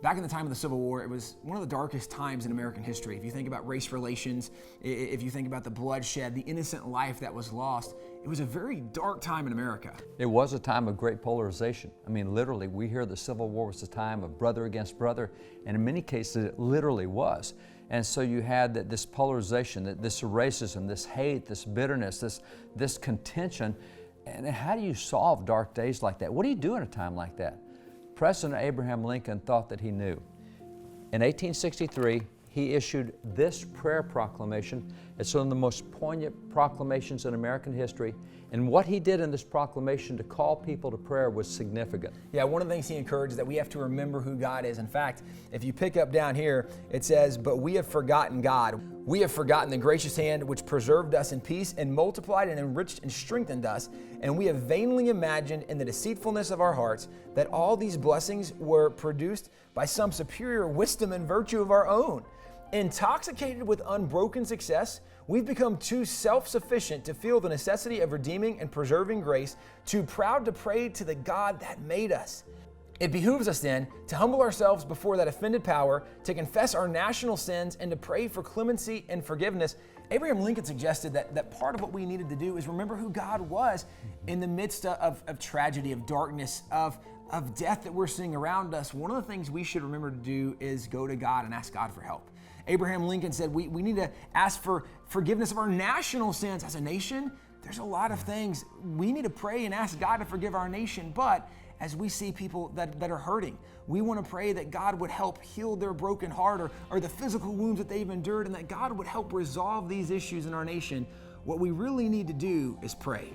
Back in the time of the Civil War, it was one of the darkest times in American history. If you think about race relations, if you think about the bloodshed, the innocent life that was lost, it was a very dark time in America. It was a time of great polarization. I mean, literally, we hear the Civil War was a time of brother against brother, and in many cases it literally was. And so you had this polarization, this racism, this hate, this bitterness, this contention. And how do you solve dark days like that? What do you do in a time like that? President Abraham Lincoln thought that he knew. In 1863, he issued this prayer proclamation. It's one of the most poignant proclamations in American history. And what he did in this proclamation to call people to prayer was significant. Yeah, one of the things he encouraged is that we have to remember who God is. In fact, if you pick up down here, it says, "But we have forgotten God. We have forgotten the gracious hand which preserved us in peace and multiplied and enriched and strengthened us. And we have vainly imagined in the deceitfulness of our hearts that all these blessings were produced by some superior wisdom and virtue of our own. Intoxicated with unbroken success, we've become too self-sufficient to feel the necessity of redeeming and preserving grace, too proud to pray to the God that made us. It behooves us then to humble ourselves before that offended power, to confess our national sins, and to pray for clemency and forgiveness." Abraham Lincoln suggested that part of what we needed to do is remember who God was in the midst of tragedy, of darkness, of death that we're seeing around us. One of the things we should remember to do is go to God and ask God for help. Abraham Lincoln said we need to ask for forgiveness of our national sins. As a nation, there's a lot of things. We need to pray and ask God to forgive our nation, but as we see people that are hurting, we want to pray that God would help heal their broken heart or the physical wounds that they've endured, and that God would help resolve these issues in our nation. What we really need to do is pray.